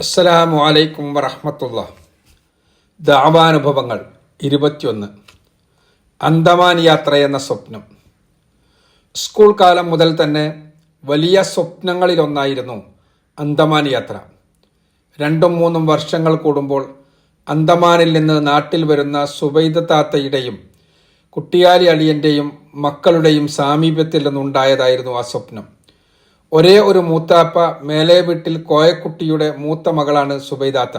അസ്സലാമു അലൈക്കും വറഹ്മത്തുള്ളാഹി. ദഅവാനുഭവങ്ങൾ 21. അന്തമാൻ യാത്രയെന്ന സ്വപ്നം. സ്കൂൾ കാലം മുതൽ തന്നെ വലിയ സ്വപ്നങ്ങളിലൊന്നായിരുന്നു അന്തമാൻ യാത്ര. 2-3 വർഷങ്ങൾ കൂടുമ്പോൾ അന്തമാനിൽ നിന്ന് നാട്ടിൽ വരുന്ന സുബൈദ താത്തയുടെയും കുട്ടിയാലി അളിയൻ്റെയും മക്കളുടെയും സാമീപ്യത്തിൽ നിന്നുണ്ടായതായിരുന്നു ആ സ്വപ്നം. ഒരേ ഒരു മൂത്താപ്പ മേലെ വീട്ടിൽ കോയക്കുട്ടിയുടെ മൂത്ത മകളാണ് സുബൈദാത്ത.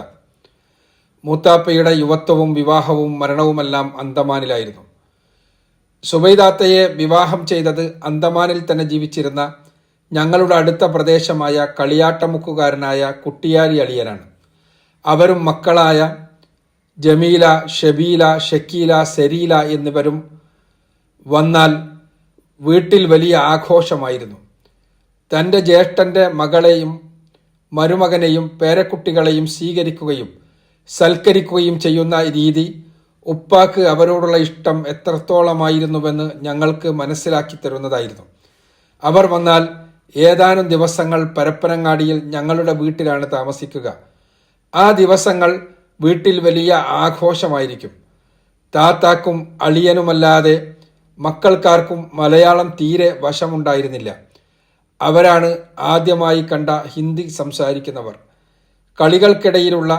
മൂത്താപ്പയുടെ യുവത്വവും വിവാഹവും മരണവുമെല്ലാം അന്തമാനിലായിരുന്നു. സുബൈദാത്തയെ വിവാഹം ചെയ്തത് അന്തമാനിൽ തന്നെ ജീവിച്ചിരുന്ന ഞങ്ങളുടെ അടുത്ത പ്രദേശമായ കളിയാട്ടമുക്കുകാരനായ കുട്ടിയാലി അളിയനാണ്. അവരും മക്കളായ ജമീല, ഷബീല, ഷക്കീല, സെരീല എന്നിവരും വന്നാൽ വീട്ടിൽ വലിയ ആഘോഷമായിരുന്നു. തൻ്റെ ജ്യേഷ്ഠൻ്റെ മകളെയും മരുമകനെയും പേരക്കുട്ടികളെയും സ്വീകരിക്കുകയും സൽക്കരിക്കുകയും ചെയ്യുന്ന രീതി ഉപ്പാക്ക് അവരോടുള്ള ഇഷ്ടം എത്രത്തോളമായിരുന്നുവെന്ന് ഞങ്ങൾക്ക് മനസ്സിലാക്കി തരുന്നതായിരുന്നു. അവർ വന്നാൽ ഏതാനും ദിവസങ്ങൾ പരപ്പനങ്ങാടിയിൽ ഞങ്ങളുടെ വീട്ടിലാണ് താമസിക്കുക. ആ ദിവസങ്ങൾ വീട്ടിൽ വലിയ ആഘോഷമായിരിക്കും. താത്താക്കും അളിയനുമല്ലാതെ മക്കൾക്കാർക്കും മലയാളം തീരെ വശമുണ്ടായിരുന്നില്ല. അവരാണ് ആദ്യമായി കണ്ട ഹിന്ദി സംസാരിക്കുന്നവർ. കളികൾക്കിടയിലുള്ള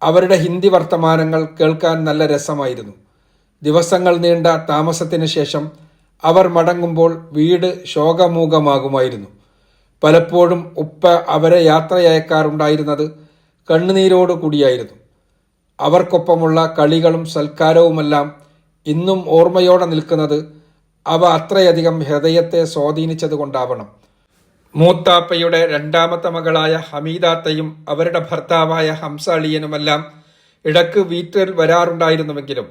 അവരുടെ ഹിന്ദി വർത്തമാനങ്ങൾ കേൾക്കാൻ നല്ല രസമായിരുന്നു. ദിവസങ്ങൾ നീണ്ട താമസത്തിന് ശേഷം അവർ മടങ്ങുമ്പോൾ വീട് ശോകമൂകമാകുമായിരുന്നു. പലപ്പോഴും ഉപ്പ അവരെ യാത്രയയക്കാറുണ്ടായിരുന്നത് കണ്ണുനീരോടു കൂടിയായിരുന്നു. അവർക്കൊപ്പമുള്ള കളികളും സൽക്കാരവുമെല്ലാം ഇന്നും ഓർമ്മയോടെ നിൽക്കുന്നത് അവ അത്രയധികം ഹൃദയത്തെ സ്വാധീനിച്ചത് കൊണ്ടാവണം. മൂത്താപ്പയുടെ 2ാമത്തെ മകളായ ഹമീദാത്തയും അവരുടെ ഭർത്താവായ ഹംസ അളിയനുമെല്ലാം ഇടക്ക് വീട്ടിൽ വരാറുണ്ടായിരുന്നുവെങ്കിലും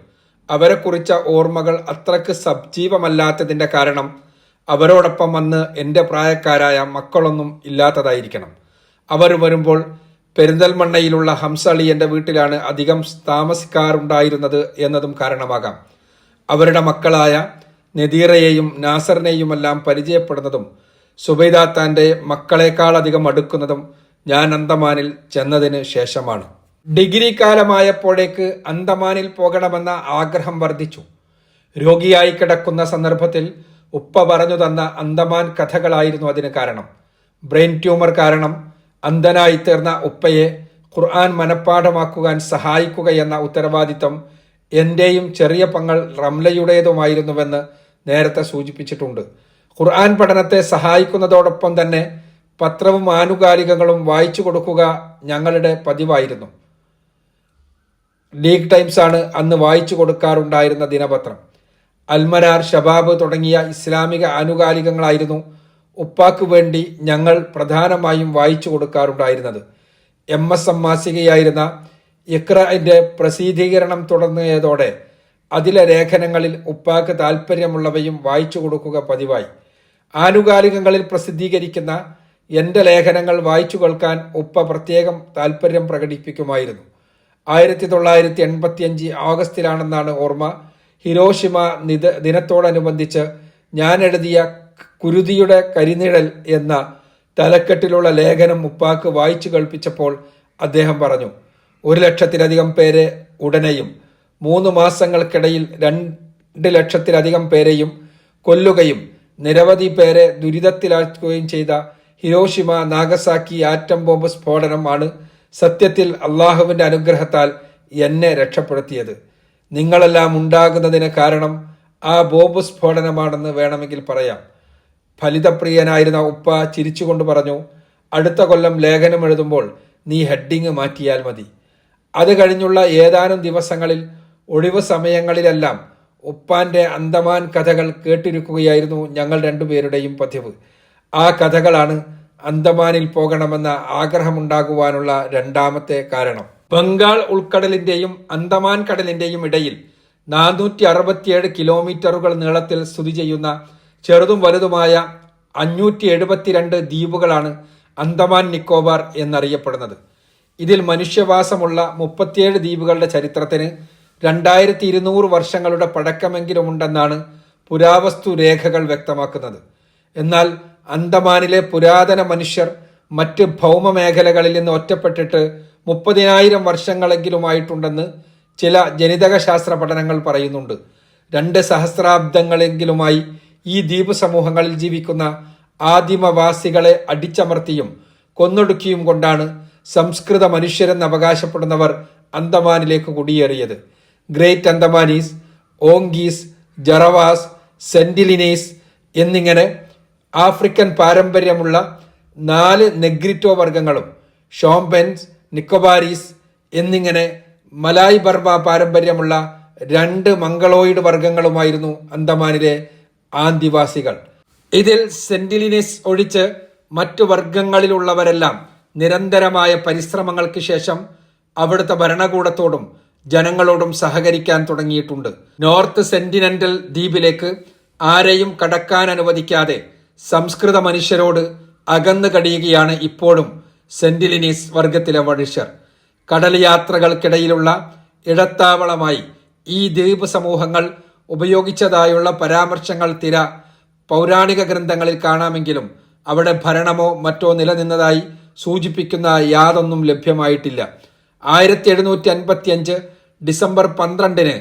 അവരെക്കുറിച്ച ഓർമ്മകൾ അത്രക്ക് സജീവമല്ലാത്തതിൻ്റെ കാരണം അവരോടൊപ്പം അന്ന് എൻ്റെ പ്രായക്കാരായ മക്കളൊന്നും ഇല്ലാത്തതായിരിക്കണം. അവർ വരുമ്പോൾ പെരിന്തൽമണ്ണയിലുള്ള ഹംസ അളിയൻ്റെ വീട്ടിലാണ് അധികം താമസിക്കാറുണ്ടായിരുന്നത് എന്നതും കാരണമാകാം. അവരുടെ മക്കളായ നദീറയെയും നാസറിനെയുമെല്ലാം പരിചയപ്പെടുന്നതും സുബൈദാത്താൻ്റെ മക്കളെക്കാളധികം അടുക്കുന്നതും ഞാൻ അന്തമാനിൽ ചെന്നതിന് ശേഷമാണ്. ഡിഗ്രി കാലമായപ്പോഴേക്ക് അന്തമാനിൽ പോകണമെന്ന ആഗ്രഹം വർദ്ധിച്ചു. രോഗിയായി കിടക്കുന്ന സന്ദർഭത്തിൽ ഉപ്പ പറഞ്ഞു തന്ന അന്തമാൻ കഥകളായിരുന്നു അതിന് കാരണം. ബ്രെയിൻ ട്യൂമർ കാരണം അന്ധനായി തീർന്ന ഉപ്പയെ ഖുർആൻ മനഃപ്പാഠമാക്കുവാൻ സഹായിക്കുകയെന്ന ഉത്തരവാദിത്തം എൻ്റെയും ചെറിയ പങ്ങൾ റംലയുടേതുമായിരുന്നുവെന്ന് നേരത്തെ സൂചിപ്പിച്ചിട്ടുണ്ട്. ഖുർആൻ പഠനത്തെ സഹായിക്കുന്നതോടൊപ്പം തന്നെ പത്രവും ആനുകാലികങ്ങളും വായിച്ചു കൊടുക്കുക ഞങ്ങളുടെ പതിവായിരുന്നു. ലീഗ് ടൈംസ് ആണ് അന്ന് വായിച്ചു കൊടുക്കാറുണ്ടായിരുന്ന ദിനപത്രം. അൽമനാർ, ഷബാബ് തുടങ്ങിയ ഇസ്ലാമിക ആനുകാലികങ്ങളായിരുന്നു ഉപ്പാക്ക് വേണ്ടി ഞങ്ങൾ പ്രധാനമായും വായിച്ചു കൊടുക്കാറുണ്ടായിരുന്നത്. MSM മാസികയായിരുന്ന ഇഖ്റഇന്റെ പ്രസിദ്ധീകരണം തുടങ്ങിയതോടെ അതിലെ ലേഖനങ്ങളിൽ ഉപ്പാക്ക് താല്പര്യമുള്ളവയും വായിച്ചു കൊടുക്കുക പതിവായി. ആനുകാലികങ്ങളിൽ പ്രസിദ്ധീകരിക്കുന്ന എൻ്റെ ലേഖനങ്ങൾ വായിച്ചു കേൾക്കാൻ ഉപ്പ പ്രത്യേകം താല്പര്യം പ്രകടിപ്പിക്കുമായിരുന്നു. 1985 ഓഗസ്റ്റിലാണെന്നാണ് ഓർമ്മ. ഹിരോഷിമ ദിനത്തോടനുബന്ധിച്ച് ഞാൻ എഴുതിയ കുരുതിയുടെ കരിനിഴൽ എന്ന തലക്കെട്ടിലുള്ള ലേഖനം ഉപ്പാക്ക് വായിച്ചു കേൾപ്പിച്ചപ്പോൾ അദ്ദേഹം പറഞ്ഞു, 1,00,000-ലധികം പേരെ ഉടനെയും 3 മാസങ്ങൾക്കിടയിൽ 2 ലക്ഷത്തിലധികം പേരെയും കൊല്ലുകയും നിരവധി പേരെ ദുരിതത്തിലാക്കുകയും ചെയ്ത ഹിരോഷിമ നാഗസാക്കി ആറ്റം ബോംബ് സ്ഫോടനം ആണ് സത്യത്തിൽ അള്ളാഹുവിൻ്റെ അനുഗ്രഹത്താൽ എന്നെ രക്ഷപ്പെടുത്തിയത്. നിങ്ങളെല്ലാം ഉണ്ടാകുന്നതിന് കാരണം ആ ബോംബ് സ്ഫോടനമാണെന്ന് വേണമെങ്കിൽ പറയാം. ഫലിതപ്രിയനായിരുന്ന ഉപ്പ ചിരിച്ചുകൊണ്ട് പറഞ്ഞു, അടുത്ത കൊല്ലം ലേഖനം എഴുതുമ്പോൾ നീ ഹെഡിങ് മാറ്റിയാൽ മതി. അത് കഴിഞ്ഞുള്ള ഏതാനും ദിവസങ്ങളിൽ ഒഴിവ് സമയങ്ങളിലെല്ലാം ഉപ്പാന്റെ അന്തമാൻ കഥകൾ കേട്ടിരിക്കുകയായിരുന്നു ഞങ്ങൾ രണ്ടുപേരുടെയും പതിവ്. ആ കഥകളാണ് അന്തമാനിൽ പോകണമെന്ന ആഗ്രഹമുണ്ടാകുവാനുള്ള 2ാമത്തെ കാരണം. ബംഗാൾ ഉൾക്കടലിന്റെയും അന്തമാൻ കടലിന്റെയും ഇടയിൽ 467 കിലോമീറ്ററുകൾ നീളത്തിൽ സ്ഥിതി ചെയ്യുന്ന ചെറുതും വലുതുമായ 572 ദ്വീപുകളാണ് അന്തമാൻ നിക്കോബാർ എന്നറിയപ്പെടുന്നത്. ഇതിൽ മനുഷ്യവാസമുള്ള 37 ദ്വീപുകളുടെ ചരിത്രത്തിന് 2200 വർഷങ്ങളുടെ പഴക്കമെങ്കിലുമുണ്ടെന്നാണ് പുരാവസ്തു രേഖകൾ വ്യക്തമാക്കുന്നത്. എന്നാൽ അന്തമാനിലെ പുരാതന മനുഷ്യർ മറ്റ് ഭൗമ മേഖലകളിൽ നിന്ന് ഒറ്റപ്പെട്ടിട്ട് 30,000 വർഷങ്ങളെങ്കിലുമായിട്ടുണ്ടെന്ന് ചില ജനിതക ശാസ്ത്ര പഠനങ്ങൾ പറയുന്നുണ്ട്. 2 സഹസ്രാബ്ദങ്ങളെങ്കിലുമായി ഈ ദ്വീപ് സമൂഹങ്ങളിൽ ജീവിക്കുന്ന ആദിമവാസികളെ അടിച്ചമർത്തിയും കൊന്നൊടുക്കിയും കൊണ്ടാണ് സംസ്കൃത മനുഷ്യരെന്ന് അവകാശപ്പെടുന്നവർ അന്തമാനിലേക്ക് കുടിയേറിയത്. ഗ്രേറ്റ് അന്തമാനീസ്, ഓങ്കീസ്, ജറവാസ്, സെന്റിലിനീസ് എന്നിങ്ങനെ ആഫ്രിക്കൻ പാരമ്പര്യമുള്ള 4 നെഗ്രിറ്റോ വർഗങ്ങളും ഷോംപെൻസ്, നിക്കോബാരീസ് എന്നിങ്ങനെ മലായ് ബർമ പാരമ്പര്യമുള്ള 2 മംഗളോയിഡ് വർഗങ്ങളുമായിരുന്നു അന്തമാനിലെ ആദിവാസികൾ. ഇതിൽ സെന്റിലിനീസ് ഒഴിച്ച് മറ്റു വർഗങ്ങളിലുള്ളവരെല്ലാം നിരന്തരമായ പരിശ്രമങ്ങൾക്ക് ശേഷം അവിടുത്തെ ഭരണകൂടത്തോടും ജനങ്ങളോടും സഹകരിക്കാൻ തുടങ്ങിയിട്ടുണ്ട്. നോർത്ത് സെന്റിനെന്റൽ ദ്വീപിലേക്ക് ആരെയും കടക്കാൻ അനുവദിക്കാതെ സംസ്കൃത മനുഷ്യരോട് അകന്നു കഴിയുകയാണ് ഇപ്പോഴും സെന്റിലിനീസ് വർഗത്തിലെ മനുഷ്യർ. കടൽ യാത്രകൾക്കിടയിലുള്ള ഇടത്താവളമായി ഈ ദ്വീപ് സമൂഹങ്ങൾ ഉപയോഗിച്ചതായുള്ള പരാമർശങ്ങൾ പൗരാണിക ഗ്രന്ഥങ്ങളിൽ കാണാമെങ്കിലും അവിടെ ഭരണമോ മറ്റോ നിലനിന്നതായി സൂചിപ്പിക്കുന്ന യാതൊന്നും ലഭ്യമായിട്ടില്ല. 1755 ഡിസംബർ 12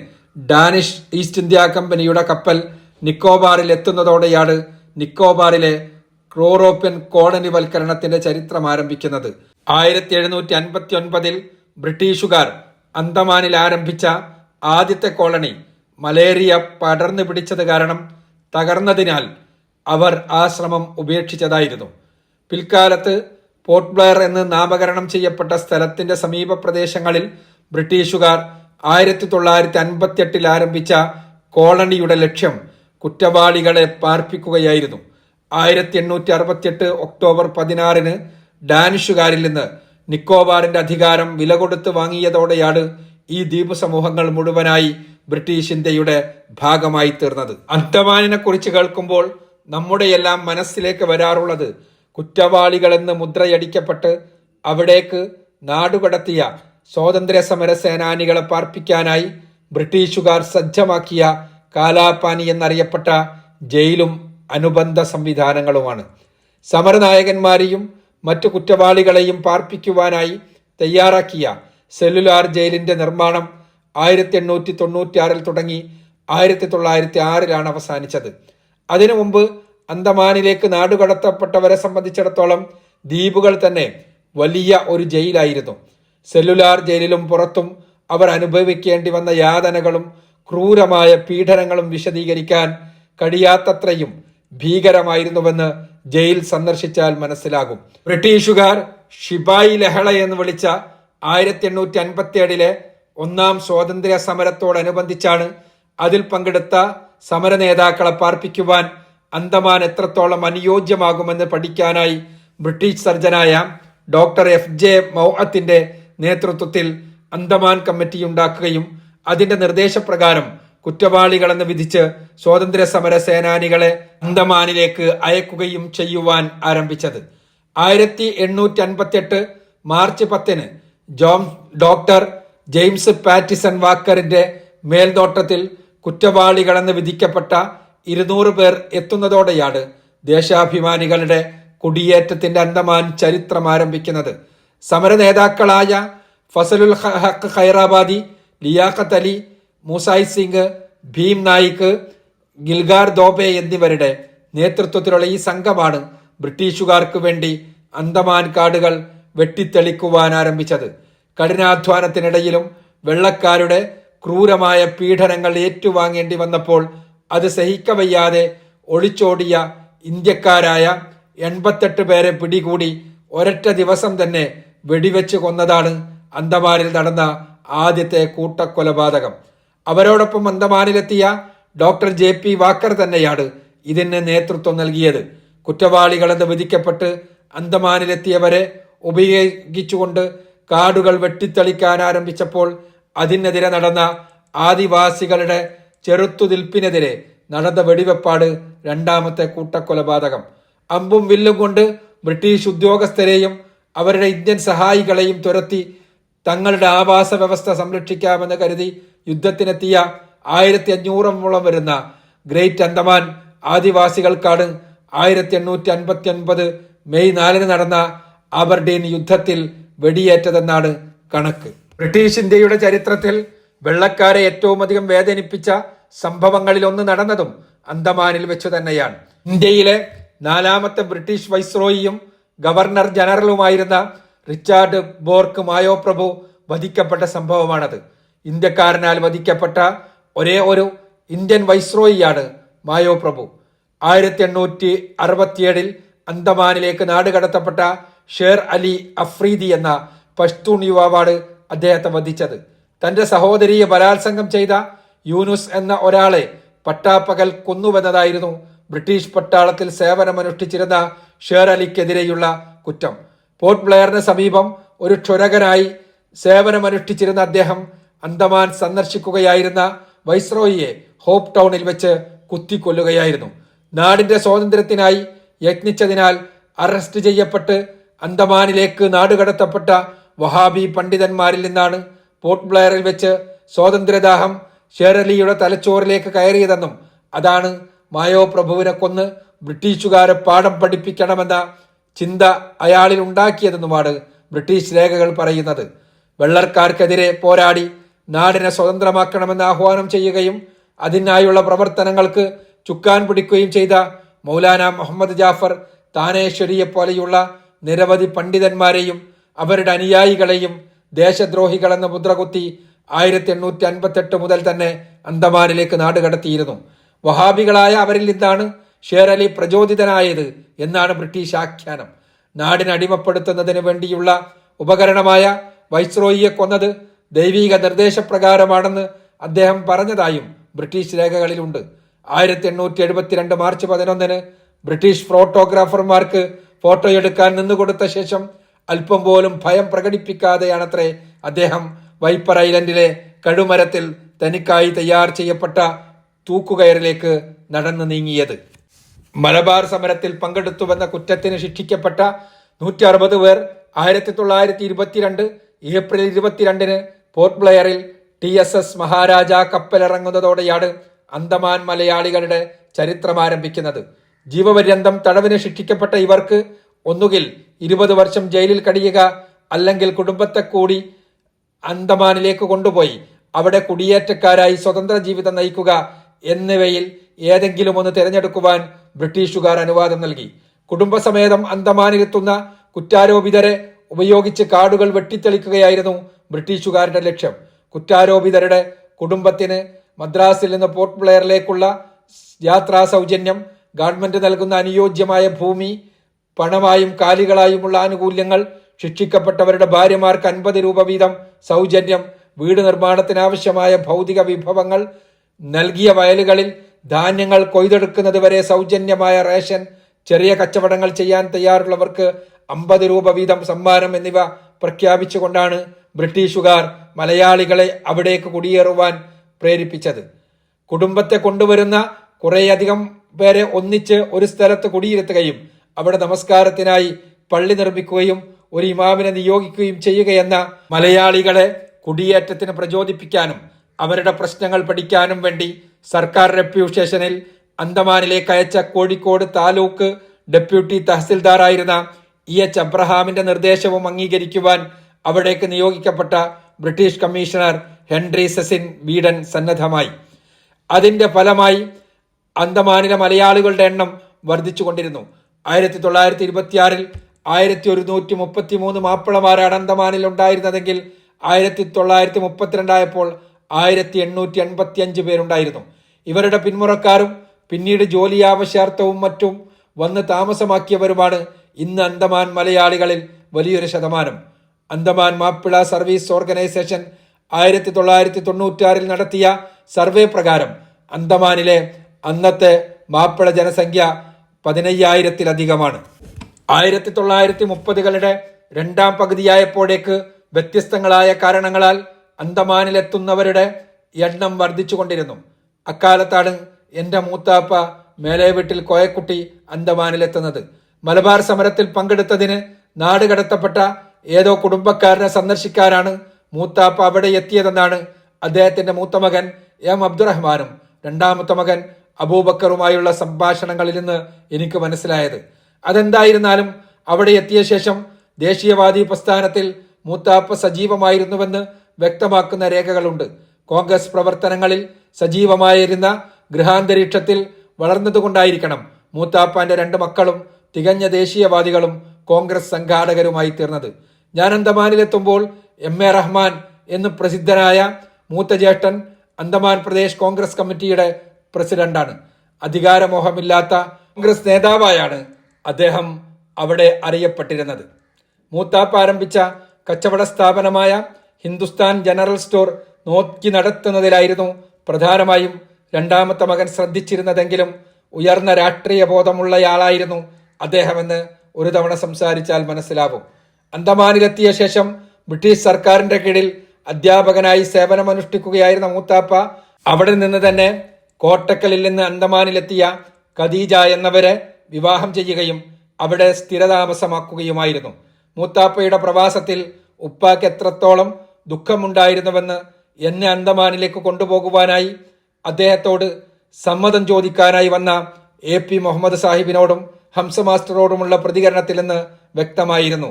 ഡാനിഷ് ഈസ്റ്റ് ഇന്ത്യ കമ്പനിയുടെ കപ്പൽ നിക്കോബാറിൽ എത്തുന്നതോടെയാണ് നിക്കോബാറിലെ യൂറോപ്യൻ കോളനിവൽക്കരണത്തിന്റെ ചരിത്രം ആരംഭിക്കുന്നത്. 1759 ബ്രിട്ടീഷുകാർ അന്തമാനിൽ ആരംഭിച്ച ആദ്യത്തെ കോളനി മലേറിയ പടർന്നു പിടിച്ചത് കാരണം തകർന്നതിനാൽ അവർ ആ ശ്രമം ഉപേക്ഷിച്ചതായിരുന്നു. പിൽക്കാലത്ത് പോർട്ട് ബ്ലെയർ എന്ന് നാമകരണം ചെയ്യപ്പെട്ട സ്ഥലത്തിന്റെ സമീപ പ്രദേശങ്ങളിൽ ബ്രിട്ടീഷുകാർ 1958 ആരംഭിച്ച കോളനിയുടെ ലക്ഷ്യം കുറ്റവാളികളെ പാർപ്പിക്കുകയായിരുന്നു. 1868 ഒക്ടോബർ 16 ഡാനിഷുകാരിൽ നിന്ന് നിക്കോബാറിന്റെ അധികാരം വില കൊടുത്ത് വാങ്ങിയതോടെയാണ് ഈ ദ്വീപ് സമൂഹങ്ങൾ മുഴുവനായി ബ്രിട്ടീഷ് ഇന്ത്യയുടെ ഭാഗമായി തീർന്നത്. അന്തമാനിനെ കുറിച്ച് കേൾക്കുമ്പോൾ നമ്മുടെയെല്ലാം മനസ്സിലേക്ക് വരാറുള്ളത് കുറ്റവാളികളെന്ന് മുദ്രയടിക്കപ്പെട്ട് അവിടേക്ക് നാടുകടത്തിയ സ്വാതന്ത്ര്യ സമര സേനാനികളെ പാർപ്പിക്കാനായി ബ്രിട്ടീഷുകാർ സജ്ജമാക്കിയ കാലാപാനി എന്നറിയപ്പെട്ട ജയിലും അനുബന്ധ സംവിധാനങ്ങളുമാണ്. സമരനായകന്മാരെയും മറ്റു കുറ്റവാളികളെയും പാർപ്പിക്കുവാനായി തയ്യാറാക്കിയ സെല്ലുലാർ ജയിലിന്റെ നിർമ്മാണം 1896 തുടങ്ങി 1906 അവസാനിച്ചത്. അതിനു മുമ്പ് അന്തമാനിലേക്ക് നാടുകടത്തപ്പെട്ടവരെ സംബന്ധിച്ചിടത്തോളം ദ്വീപുകൾ തന്നെ വലിയ ഒരു ജയിലായിരുന്നു. സെല്ലുലാർ ജയിലിലും പുറത്തും അവർ അനുഭവിക്കേണ്ടി വന്ന യാതനകളും ക്രൂരമായ പീഡനങ്ങളും വിശദീകരിക്കാൻ കഴിയാത്തത്രയും ഭീകരമായിരുന്നുവെന്ന് ജയിൽ സന്ദർശിച്ചാൽ മനസ്സിലാകും. ബ്രിട്ടീഷുകാർ ഷിപായി ലഹള എന്ന് വിളിച്ച 1857 ഒന്നാം സ്വാതന്ത്ര്യ സമരത്തോടനുബന്ധിച്ചാണ് അതിൽ പങ്കെടുത്ത സമര നേതാക്കളെ പാർപ്പിക്കുവാൻ അന്തമാൻ എത്രത്തോളം അനുയോജ്യമാകുമെന്ന് പഠിക്കാനായി ബ്രിട്ടീഷ് സർജനായ ഡോക്ടർ FJ മൗഅത്തിന്റെ നേതൃത്വത്തിൽ അന്തമാൻ കമ്മിറ്റി ഉണ്ടാക്കുകയും അതിന്റെ നിർദ്ദേശപ്രകാരം കുറ്റവാളികളെന്ന് വിധിച്ച് സ്വാതന്ത്ര്യ സമര സേനാനികളെ അന്തമാനിലേക്ക് അയക്കുകയും ചെയ്യുവാൻ ആരംഭിച്ചത്. 1858 മാർച്ച് 10 ഡോക്ടർ ജെയിംസ് പാറ്റിസൺ വാക്കറിന്റെ മേൽനോട്ടത്തിൽ കുറ്റവാളികളെന്ന് വിധിക്കപ്പെട്ട 200 പേർ എത്തുന്നതോടെയാണ് ദേശാഭിമാനികളുടെ കുടിയേറ്റത്തിന്റെ അന്തമാൻ ചരിത്രം ആരംഭിക്കുന്നത്. സമര നേതാക്കളായ ഫസലുൽ ഹക്ക് ഖൈറാബാദി, ലിയാഖത്ത് അലി, മൂസായി സിംഗ്, ഭീം നായിക്, ഗിൽഗാർ ദോബെ എന്നിവരുടെ നേതൃത്വത്തിലുള്ള ഈ സംഘമാണ് ബ്രിട്ടീഷുകാർക്ക് വേണ്ടി അന്തമാൻ കാടുകൾ വെട്ടിത്തെളിക്കുവാൻ ആരംഭിച്ചത്. കഠിനാധ്വാനത്തിനിടയിലും വെള്ളക്കാരുടെ ക്രൂരമായ പീഡനങ്ങൾ ഏറ്റുവാങ്ങേണ്ടി വന്നപ്പോൾ അത് സഹിക്കവയ്യാതെ ഒളിച്ചോടിയ ഇന്ത്യക്കാരായ 88 പേരെ പിടികൂടി ഒരൊറ്റ ദിവസം തന്നെ വെടിവെച്ച് കൊന്നതാണ് അന്തമാനിൽ നടന്ന ആദ്യത്തെ കൂട്ടക്കൊലപാതകം. അവരോടൊപ്പം അന്തമാനിലെത്തിയ ഡോക്ടർ JP വാക്കർ തന്നെയാണ് ഇതിന് നേതൃത്വം നൽകിയത്. കുറ്റവാളികളെന്ന് വിധിക്കപ്പെട്ട് അന്തമാനിലെത്തിയവരെ ഉപയോഗിച്ചുകൊണ്ട് കാടുകൾ വെട്ടിത്തെളിക്കാൻ ആരംഭിച്ചപ്പോൾ അതിനെതിരെ നടന്ന ആദിവാസികളുടെ ചെറുത്തുനിൽപ്പിനെതിരെ നടന്ന വെടിവെപ്പാട് രണ്ടാമത്തെ കൂട്ടക്കൊലപാതകം. അമ്പും വില്ലും കൊണ്ട് ബ്രിട്ടീഷ് ഉദ്യോഗസ്ഥരെയും അവരുടെ ഇന്ത്യൻ സഹായികളെയും തുരത്തി തങ്ങളുടെ ആവാസ വ്യവസ്ഥ സംരക്ഷിക്കാമെന്ന് കരുതി യുദ്ധത്തിനെത്തിയ 1500 വരുന്ന ഗ്രേറ്റ് അന്തമാൻ ആദിവാസികൾക്കാണ് 1859 മെയ് 4 നടന്ന ആബർഡീൻ യുദ്ധത്തിൽ വെടിയേറ്റതെന്നാണ് കണക്ക്. ബ്രിട്ടീഷ് ഇന്ത്യയുടെ ചരിത്രത്തിൽ വെള്ളക്കാരെ ഏറ്റവും അധികം വേദനിപ്പിച്ച സംഭവങ്ങളിൽ ഒന്ന് നടന്നതും അന്തമാനിൽ വെച്ചു തന്നെയാണ്. ഇന്ത്യയിലെ 4ാമത്തെ ബ്രിട്ടീഷ് വൈസ്രോയിയും ഗവർണർ ജനറലുമായിരുന്ന റിച്ചാർഡ് ബോർക്ക് മായോ പ്രഭു വധിക്കപ്പെട്ട സംഭവമാണത്. ഇന്ത്യക്കാരനാൽ വധിക്കപ്പെട്ട ഒരേ ഒരു ഇന്ത്യൻ വൈസ്രോയിയാണ് മായോ പ്രഭു. 1867 അന്തമാനിലേക്ക് നാടുകടത്തപ്പെട്ട ഷേർ അലി അഫ്രീദി എന്ന പഷ്തൂൺ യുവാവാണ് അദ്ദേഹത്തെ വധിച്ചത്. തന്റെ സഹോദരിയെ ബലാത്സംഗം ചെയ്ത യൂനുസ് എന്ന ഒരാളെ പട്ടാപ്പകൽ കൊന്നുവെന്നതായിരുന്നു ബ്രിട്ടീഷ് പട്ടാളത്തിൽ സേവനമനുഷ്ഠിച്ചിരുന്ന ഷേർ അലിക്കെതിരെയുള്ള കുറ്റം. പോർട്ട് ബ്ലെയറിന് സമീപം ഒരു ക്ഷുരകനായി സേവനമനുഷ്ഠിച്ചിരുന്ന അദ്ദേഹം അന്തമാൻ സന്ദർശിക്കുകയായിരുന്ന വൈസ്രോയിയെ ഹോപ്പ് ടൗണിൽ വെച്ച് കുത്തിക്കൊല്ലുകയായിരുന്നു. നാടിന്റെ സ്വാതന്ത്ര്യത്തിനായി യത്നിച്ചതിനാൽ അറസ്റ്റ് ചെയ്യപ്പെട്ട് അന്തമാനിലേക്ക് നാടുകടത്തപ്പെട്ട വഹാബി പണ്ഡിതന്മാരിൽ നിന്നാണ് പോർട്ട് ബ്ലെയറിൽ വെച്ച് സ്വാതന്ത്ര്യദാഹം ഷേർ അലിയുടെ തലച്ചോറിലേക്ക് കയറിയതെന്നും അതാണ് മായോ പ്രഭുവിനെ കൊന്ന് ബ്രിട്ടീഷുകാരെ പാഠം പഠിപ്പിക്കണമെന്ന ചിന്ത അയാളിൽ ഉണ്ടാക്കിയതെന്നുമാണ് ബ്രിട്ടീഷ് രേഖകൾ പറയുന്നത്. വെള്ളക്കാർക്കെതിരെ പോരാടി നാടിനെ സ്വതന്ത്രമാക്കണമെന്ന് ആഹ്വാനം ചെയ്യുകയും അതിനായുള്ള പ്രവർത്തനങ്ങൾക്ക് ചുക്കാൻ പിടിക്കുകയും ചെയ്ത മൗലാന മുഹമ്മദ് ജാഫർ താനേശ്വരിയെ പോലെയുള്ള നിരവധി പണ്ഡിതന്മാരെയും അവരുടെ അനുയായികളെയും ദേശദ്രോഹികളെന്ന് മുദ്രകുത്തി 1858 മുതൽ തന്നെ അന്തമാനിലേക്ക് നാടുകടത്തിയിരുന്നു. വഹാബികളായ അവരിൽ നിന്നാണ് ഷേർ അലി പ്രചോദിതനായത് എന്നാണ് ബ്രിട്ടീഷ് ആഖ്യാനം. നാടിനെ അടിമപ്പെടുത്തുന്നതിന് വേണ്ടിയുള്ള ഉപകരണമായ വൈസ്രോയിയെ കൊന്നത് ദൈവിക നിർദ്ദേശപ്രകാരമാണെന്ന് അദ്ദേഹം പറഞ്ഞതായും ബ്രിട്ടീഷ് രേഖകളിലുണ്ട്. 1872 മാർച്ച് 11 ബ്രിട്ടീഷ് ഫോട്ടോഗ്രാഫർമാർക്ക് ഫോട്ടോയെടുക്കാൻ നിന്നുകൊടുത്ത ശേഷം അല്പം പോലും ഭയം പ്രകടിപ്പിക്കാതെയാണത്രേ അദ്ദേഹം വൈപ്പർ ഐലൻഡിലെ കഴുമരത്തിൽ തനിക്കായി തയ്യാർ ചെയ്യപ്പെട്ട തൂക്കുകയറിലേക്ക് നടന്നു നീങ്ങിയത്. മലബാർ സമരത്തിൽ പങ്കെടുത്തുവെന്ന കുറ്റത്തിന് ശിക്ഷിക്കപ്പെട്ട 160 പേർ 1922 ഏപ്രിൽ 22 പോർട്ട് ബ്ലെയറിൽ TSS മഹാരാജ കപ്പലിറങ്ങുന്നതോടെയാണ് അന്തമാൻ മലയാളികളുടെ ചരിത്രം ആരംഭിക്കുന്നത്. ജീവപര്യന്തം തടവിന് ശിക്ഷിക്കപ്പെട്ട ഇവർക്ക് ഒന്നുകിൽ 20 വർഷം ജയിലിൽ കഴിയുക, അല്ലെങ്കിൽ കുടുംബത്തെ കൂടി അന്തമാനിലേക്ക് കൊണ്ടുപോയി അവിടെ കുടിയേറ്റക്കാരായി സ്വതന്ത്ര ജീവിതം നയിക്കുക എന്നിവയിൽ ഏതെങ്കിലും ഒന്ന് തിരഞ്ഞെടുക്കുവാൻ ബ്രിട്ടീഷുകാർ അനുവാദം നൽകി. കുടുംബസമേതം അന്തമാനിലെത്തുന്ന കുറ്റാരോപിതരെ ഉപയോഗിച്ച് കാടുകൾ വെട്ടിത്തെളിക്കുകയായിരുന്നു ബ്രിട്ടീഷുകാരുടെ ലക്ഷ്യം. കുറ്റാരോപിതരുടെ കുടുംബത്തിന് മദ്രാസിൽ നിന്ന് പോർട്ട് ബ്ലെയറിലേക്കുള്ള യാത്രാ സൗജന്യം, ഗവൺമെന്റ് നൽകുന്ന അനുയോജ്യമായ ഭൂമി, പണമായും കാലികളായുമുള്ള ആനുകൂല്യങ്ങൾ, ശിക്ഷിക്കപ്പെട്ടവരുടെ ഭാര്യമാർക്ക് 50 രൂപ വീതം സൗജന്യം, വീട് നിർമ്മാണത്തിനാവശ്യമായ ഭൗതിക വിഭവങ്ങൾ, നൽകിയ വയലുകളിൽ ധാന്യങ്ങൾ കൊയ്തെടുക്കുന്നത് വരെ സൗജന്യമായ റേഷൻ, ചെറിയ കച്ചവടങ്ങൾ ചെയ്യാൻ തയ്യാറുള്ളവർക്ക് 50 രൂപ വീതം സമ്മാനം എന്നിവ പ്രഖ്യാപിച്ചുകൊണ്ടാണ് ബ്രിട്ടീഷുകാർ മലയാളികളെ അവിടേക്ക് കുടിയേറുവാൻ പ്രേരിപ്പിച്ചത്. കുടുംബത്തെ കൊണ്ടുവരുന്ന കുറേയധികം പേരെ ഒന്നിച്ച് ഒരു സ്ഥലത്ത് കുടിയിരുത്തുകയും അവിടെ നമസ്കാരത്തിനായി പള്ളി നിർമ്മിക്കുകയും ഒരു ഇമാമിനെ നിയോഗിക്കുകയും ചെയ്യുകയെന്ന മലയാളികളെ കുടിയേറ്റത്തിന് പ്രചോദിപ്പിക്കാനും അവരുടെ പ്രശ്നങ്ങൾ പഠിക്കാനും വേണ്ടി സർക്കാർ റെപ്യൂട്ടേഷനിൽ അന്തമാനിലേക്ക് അയച്ച കോഴിക്കോട് താലൂക്ക് ഡെപ്യൂട്ടി തഹസിൽദാറായിരുന്ന EH അബ്രഹാമിന്റെ നിർദ്ദേശവും അംഗീകരിക്കുവാൻ അവിടേക്ക് നിയോഗിക്കപ്പെട്ട ബ്രിട്ടീഷ് കമ്മീഷണർ ഹെൻറി സെസിൻ വീഡൻ സന്നദ്ധമായി. അതിന്റെ ഫലമായി അന്തമാനിലെ മലയാളികളുടെ എണ്ണം വർദ്ധിച്ചുകൊണ്ടിരുന്നു. 1926 1133 മാപ്പിളമാരാണ് അന്തമാനിൽ ഉണ്ടായിരുന്നതെങ്കിൽ 1932 ആയപ്പോൾ 1885 പേരുണ്ടായിരുന്നു. ഇവരുടെ പിന്മുറക്കാരും പിന്നീട് ജോലി ആവശ്യാർത്ഥവും മറ്റും വന്ന് താമസമാക്കിയവരുമാണ് ഇന്ന് അന്തമാൻ മലയാളികളിൽ വലിയൊരു ശതമാനം. അന്തമാൻ മാപ്പിള സർവീസ് ഓർഗനൈസേഷൻ 1996 നടത്തിയ സർവേ പ്രകാരം അന്തമാനിലെ അന്നത്തെ മാപ്പിള ജനസംഖ്യ 15,000-ലധികമാണ്. 1930കളുടെ രണ്ടാം പകുതിയായപ്പോഴേക്ക് വ്യത്യസ്തങ്ങളായ കാരണങ്ങളാൽ അന്തമാനിലെത്തുന്നവരുടെ എണ്ണം വർദ്ധിച്ചുകൊണ്ടിരുന്നു. അക്കാലത്താണ് എൻ്റെ മൂത്താപ്പ മേലെ വീട്ടിൽ കോയക്കുട്ടി അന്തമാനിലെത്തുന്നത്. മലബാർ സമരത്തിൽ പങ്കെടുത്തതിന് നാട് കടത്തപ്പെട്ട ഏതോ കുടുംബക്കാരനെ സന്ദർശിക്കാനാണ് മൂത്താപ്പ അവിടെ എത്തിയതെന്നാണ് അദ്ദേഹത്തിന്റെ മൂത്ത മകൻ M അബ്ദുറഹ്മാനും രണ്ടാമത്തെ മകൻ അബൂബക്കറുമായുള്ള സംഭാഷണങ്ങളിൽ നിന്ന് എനിക്ക് മനസ്സിലായത്. അതെന്തായിരുന്നാലും അവിടെ എത്തിയ ശേഷം ദേശീയവാദി പ്രസ്ഥാനത്തിൽ മൂത്താപ്പ സജീവമായിരുന്നുവെന്ന് വ്യക്തമാക്കുന്ന രേഖകളുണ്ട്. കോൺഗ്രസ് പ്രവർത്തനങ്ങളിൽ സജീവമായിരുന്ന ഗൃഹാന്തരീക്ഷത്തിൽ വളർന്നതുകൊണ്ടായിരിക്കണം മൂത്താപ്പാന്റെ 2 മക്കളും തികഞ്ഞ ദേശീയവാദികളും കോൺഗ്രസ് സംഘാടകരുമായി തീർന്നത്. ഞാൻ അന്തമാനിലെത്തുമ്പോൾ MA റഹ്മാൻ എന്ന് പ്രസിദ്ധനായ മൂത്ത ജ്യേഷ്ഠൻ അന്തമാൻ പ്രദേശ് കോൺഗ്രസ് കമ്മിറ്റിയുടെ പ്രസിഡന്റാണ്. അധികാരമോഹമില്ലാത്ത കോൺഗ്രസ് നേതാവായാണ് അദ്ദേഹം അവിടെ അറിയപ്പെട്ടിരുന്നത്. മൂത്താപ്പ ആരംഭിച്ച കച്ചവട സ്ഥാപനമായ ഹിന്ദുസ്ഥാൻ ജനറൽ സ്റ്റോർ നോക്കി നടത്തുന്നതിലായിരുന്നു പ്രധാനമായും രണ്ടാമത്തെ മകൻ ശ്രദ്ധിച്ചിരുന്നതെങ്കിലും ഉയർന്ന രാഷ്ട്രീയ ബോധമുള്ളയാളായിരുന്നു അദ്ദേഹമെന്ന് ഒരു തവണ സംസാരിച്ചാൽ മനസ്സിലാവും. അന്തമാനിലെത്തിയ ശേഷം ബ്രിട്ടീഷ് സർക്കാരിന്റെ കീഴിൽ അധ്യാപകനായി സേവനമനുഷ്ഠിക്കുകയായിരുന്ന മൂത്താപ്പ അവിടെ നിന്ന് തന്നെ കോട്ടക്കലിൽ നിന്ന് അന്തമാനിലെത്തിയ ഖദീജ എന്നവരെ വിവാഹം ചെയ്യുകയും അവിടെ സ്ഥിരതാമസമാക്കുകയുമായിരുന്നു. മൂത്താപ്പയുടെ പ്രവാസത്തിൽ ഉപ്പാക്ക് എത്രത്തോളം ദുഃഖമുണ്ടായിരുന്നുവെന്ന് എന്നെ അന്തമാനിലേക്ക് കൊണ്ടുപോകുവാനായി അദ്ദേഹത്തോട് സമ്മതം ചോദിക്കാനായി വന്ന AP മുഹമ്മദ് സാഹിബിനോടും ഹംസ മാസ്റ്ററോടുമുള്ള പ്രതികരണത്തിൽ നിന്ന് വ്യക്തമായിരുന്നു.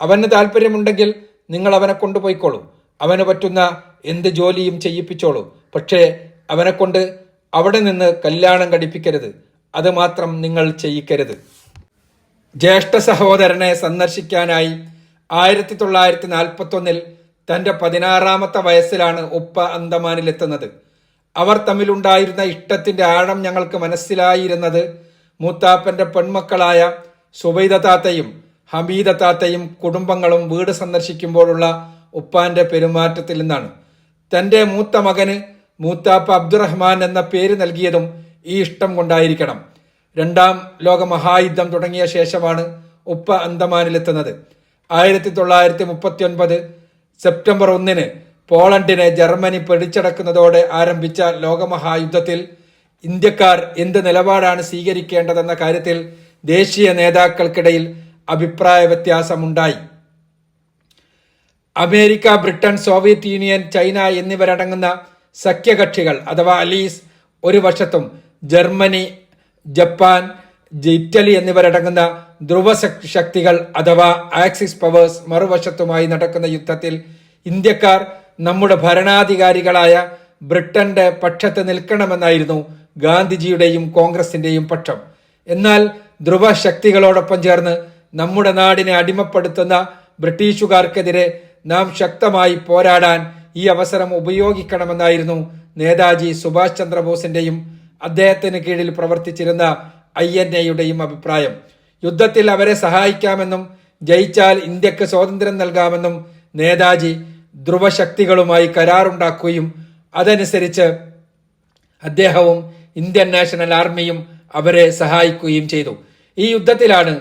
അവന് താല്പര്യമുണ്ടെങ്കിൽ നിങ്ങൾ അവനെ കൊണ്ടുപോയിക്കോളൂ, അവന് പറ്റുന്ന എന്ത് ജോലിയും ചെയ്യിപ്പിച്ചോളൂ, പക്ഷേ അവനെ കൊണ്ട് അവിടെ നിന്ന് കല്യാണം കഴിപ്പിക്കരുത്, അത് മാത്രം നിങ്ങൾ ചെയ്യിക്കരുത്. ജ്യേഷ്ഠ സഹോദരനെ സന്ദർശിക്കാനായി 1941 തന്റെ 16ാമത്തെ വയസ്സിലാണ് ഉപ്പ അന്തമാനിലെത്തുന്നത്. അവർ തമ്മിലുണ്ടായിരുന്ന ഇഷ്ടത്തിന്റെ ആഴം ഞങ്ങൾക്ക് മനസ്സിലായിരുന്നത് മൂത്താപ്പന്റെ പെൺമക്കളായ സുബൈദ താത്തയും ഹമീദ താത്തയും കുടുംബങ്ങളും വീട് സന്ദർശിക്കുമ്പോഴുള്ള ഉപ്പാന്റെ പെരുമാറ്റത്തിൽ നിന്നാണ്. തന്റെ മൂത്ത മകന് മൂത്താപ്പ അബ്ദുറഹ്മാൻ എന്ന പേര് നൽകിയതും ഈ ഇഷ്ടം കൊണ്ടായിരിക്കണം. 2ാം ലോക മഹായുദ്ധം തുടങ്ങിയ ശേഷമാണ് ഉപ്പ അന്തമാനിലെത്തുന്നത്. 1939 സെപ്റ്റംബർ 1 പോളണ്ടിനെ ജർമ്മനി പിടിച്ചടക്കുന്നതോടെ ആരംഭിച്ച ലോകമഹായുദ്ധത്തിൽ ഇന്ത്യക്കാർ എന്ത് നിലപാടാണ് സ്വീകരിക്കേണ്ടതെന്ന കാര്യത്തിൽ ദേശീയ നേതാക്കൾക്കിടയിൽ അഭിപ്രായ വ്യത്യാസമുണ്ടായി. America, Britain, Soviet Union, China എന്നിവരടങ്ങുന്ന സഖ്യകക്ഷികൾ അഥവാ അലീസ് ഒരു വശത്തും ജർമ്മനി, ജപ്പാൻ, ഇറ്റലി എന്നിവരടങ്ങുന്ന ധ്രുവ ശക്തികൾ അഥവാ ആക്സിസ് പവേഴ്സ് മറുവശത്തുമായി നടക്കുന്ന യുദ്ധത്തിൽ ഇന്ത്യക്കാർ നമ്മുടെ ഭരണാധികാരികളായ ബ്രിട്ടന്റെ പക്ഷത്ത് നിൽക്കണമെന്നായിരുന്നു ഗാന്ധിജിയുടെയും കോൺഗ്രസിന്റെയും പക്ഷം. എന്നാൽ ധ്രുവ ശക്തികളോടൊപ്പം ചേർന്ന് നമ്മുടെ നാടിനെ അടിമപ്പെടുത്തുന്ന ബ്രിട്ടീഷുകാർക്കെതിരെ നാം ശക്തമായി പോരാടാൻ ഈ അവസരം ഉപയോഗിക്കണമെന്നായിരുന്നു നേതാജി സുഭാഷ് ചന്ദ്രബോസിന്റെയും അദ്ദേഹത്തിന് കീഴിൽ പ്രവർത്തിച്ചിരുന്ന INA-യുടെയും അഭിപ്രായം. യുദ്ധത്തിൽ അവരെ സഹായിക്കാമെന്നും ജയിച്ചാൽ ഇന്ത്യക്ക് സ്വാതന്ത്ര്യം നൽകാമെന്നും നേതാജി ധ്രുവശക്തികളുമായി കരാറുണ്ടാക്കുകയും അതനുസരിച്ച് അദ്ദേഹവും ഇന്ത്യൻ നാഷണൽ ആർമിയും അവരെ സഹായിക്കുകയും ചെയ്തു. ഈ യുദ്ധത്തിലാണ്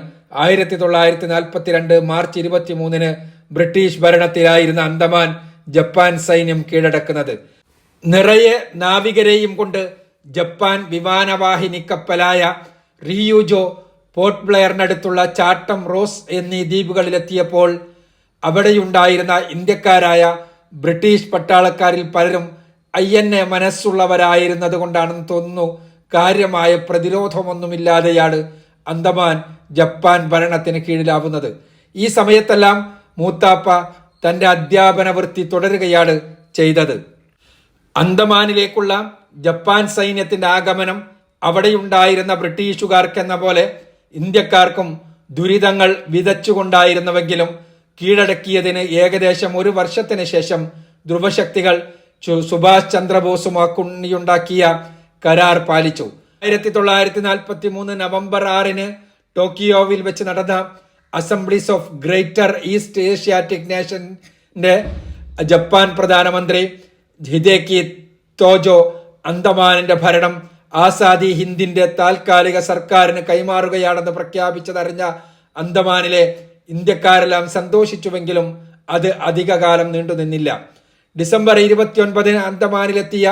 1942 മാർച്ച് 23 ബ്രിട്ടീഷ് ഭരണത്തിലായിരുന്ന അന്തമാൻ ജപ്പാൻ സൈന്യം കീഴടക്കുന്നത്. നിറയെ നാവികരെയും കൊണ്ട് ജപ്പാൻ വിമാനവാഹിനി കപ്പലായ റിയൂജോ പോർട്ട് ബ്ലെയറിനടുത്തുള്ള ചാട്ടം റോസ് എന്നീ ദ്വീപുകളിലെത്തിയപ്പോൾ അവിടെയുണ്ടായിരുന്ന ഇന്ത്യക്കാരായ ബ്രിട്ടീഷ് പട്ടാളക്കാരിൽ പലരും INA മനസ്സുള്ളവരായിരുന്നത് കൊണ്ടാണെന്ന് തോന്നുന്നു കാര്യമായ പ്രതിരോധമൊന്നുമില്ലാതെയാണ് അന്തമാൻ ജപ്പാൻ ഭരണത്തിന് കീഴിലാവുന്നത്. ഈ സമയത്തെല്ലാം മൂത്താപ്പ തന്റെ അധ്യാപന വൃത്തി തുടരുകയാണ് ചെയ്തത്. അന്തമാനിലേക്കുള്ള ജപ്പാൻ സൈന്യത്തിന്റെ ആഗമനം അവിടെയുണ്ടായിരുന്ന ബ്രിട്ടീഷുകാർക്കെന്ന പോലെ ഇന്ത്യക്കാർക്കും ദുരിതങ്ങൾ വിതച്ചുകൊണ്ടായിരുന്നുവെങ്കിലും കീഴടക്കിയതിന് ഏകദേശം 1 വർഷത്തിന് ശേഷം ധ്രുവശക്തികൾ സുഭാഷ് ചന്ദ്രബോസുമാക്കുണ്ടാക്കിയ കരാർ പാലിച്ചു. 1943 നവംബർ 6 ടോക്കിയോവിൽ വെച്ച് നടന്ന assemblies of greater east Asiatic നേഷന്റെ ജപ്പാൻ പ്രധാനമന്ത്രി ഹിദേക്കി തോജോ അന്തമാനിന്റെ ഭരണം ആസാദി ഹിന്ദിന്റെ താൽക്കാലിക സർക്കാരിന് കൈമാറുകയാണെന്ന് പ്രഖ്യാപിച്ചതറിഞ്ഞ അന്തമാനിലെ ഇന്ത്യക്കാരെല്ലാം സന്തോഷിച്ചുവെങ്കിലും അത് അധികകാലം നീണ്ടുനിന്നില്ല. ഡിസംബർ 29 അന്തമാനിലെത്തിയ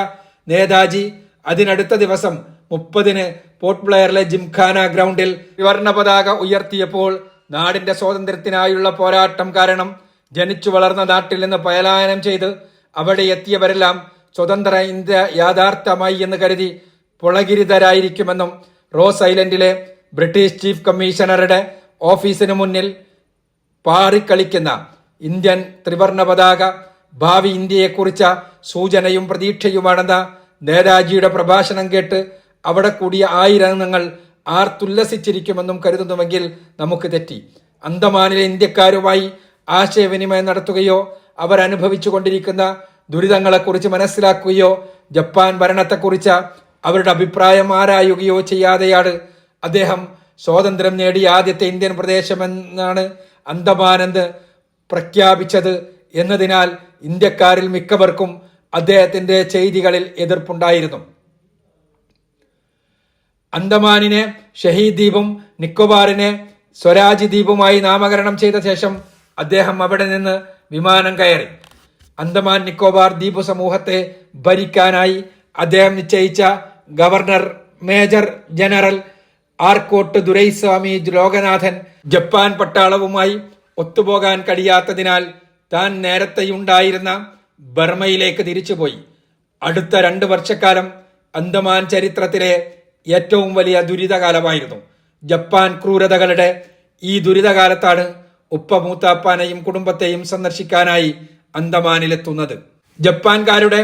നേതാജി അതിനടുത്ത ദിവസം 30 പോർട്ട് ബ്ലെയറിലെ ജിംഖാന ഗ്രൗണ്ടിൽ ത്രിവർണ്ണ പതാക ഉയർത്തിയപ്പോൾ നാടിന്റെ സ്വാതന്ത്ര്യത്തിനായുള്ള പോരാട്ടം കാരണം ജനിച്ചു വളർന്ന നാട്ടിൽ നിന്ന് പലായനം ചെയ്ത് അവിടെ എത്തിയവരെല്ലാം സ്വതന്ത്ര ഇന്ത്യ യാഥാർത്ഥ്യമായി എന്ന് കരുതി പുളകിരിതരായിരിക്കുമെന്നും റോസ് ഐലൻഡിലെ ബ്രിട്ടീഷ് ചീഫ് കമ്മീഷണറുടെ ഓഫീസിന് മുന്നിൽ പാറിക്കളിക്കുന്ന ഇന്ത്യൻ ത്രിവർണ പതാക ഭാവി ഇന്ത്യയെക്കുറിച്ച സൂചനയും പ്രതീക്ഷയുമാണെന്ന നേതാജിയുടെ പ്രഭാഷണം കേട്ട് അവിടെ കൂടിയ ആയിരങ്ങൾ ആർത്തുല്ലസിച്ചിരിക്കുമെന്നും കരുതുന്നുവെങ്കിൽ നമുക്ക് തെറ്റി. അന്തമാനിലെ ഇന്ത്യക്കാരുമായി ആശയവിനിമയം നടത്തുകയോ അവരനുഭവിച്ചു കൊണ്ടിരിക്കുന്ന ദുരിതങ്ങളെക്കുറിച്ച് മനസ്സിലാക്കുകയോ ജപ്പാൻ ഭരണത്തെക്കുറിച്ച് അവരുടെ അഭിപ്രായം ആരായുകയോ ചെയ്യാതെയാണ് അദ്ദേഹം സ്വാതന്ത്ര്യം നേടിയ ആദ്യത്തെ ഇന്ത്യൻ പ്രദേശമെന്നാണ് അന്തമാനെന്ന് പ്രഖ്യാപിച്ചത് എന്നതിനാൽ ഇന്ത്യക്കാരിൽ മിക്കവർക്കും അദ്ദേഹത്തിന്റെ ചെയ്തികളിൽ എതിർപ്പുണ്ടായിരുന്നു. അന്തമാനിനെ ഷഹീദ് ദ്വീപും നിക്കോബാറിനെ സ്വരാജ് ദ്വീപുമായി നാമകരണം ചെയ്ത ശേഷം അദ്ദേഹം അവിടെ നിന്ന് വിമാനം കയറി. അന്തമാൻ നിക്കോബാർ ദ്വീപ് സമൂഹത്തെ ഭരിക്കാനായി അദ്ദേഹം നിശ്ചയിച്ച governor major general Arcot Doraiswamy Loganathan Japan പട്ടാളവുമായി ഒത്തുപോകാൻ കഴിയാത്തതിനാൽ താൻ നേരത്തെയുണ്ടായിരുന്ന ബർമയിലേക്ക് തിരിച്ചുപോയി. അടുത്ത 2 വർഷക്കാലം അന്തമാൻ ചരിത്രത്തിലെ ഏറ്റവും വലിയ ദുരിതകാലമായിരുന്നു. ജപ്പാൻ ക്രൂരതകളുടെ ഈ ദുരിതകാലത്താണ് ഉപ്പ മൂത്താപ്പാനെയും കുടുംബത്തെയും സന്ദർശിക്കാനായി അന്തമാനിലെത്തുന്നത്. ജപ്പാൻകാരുടെ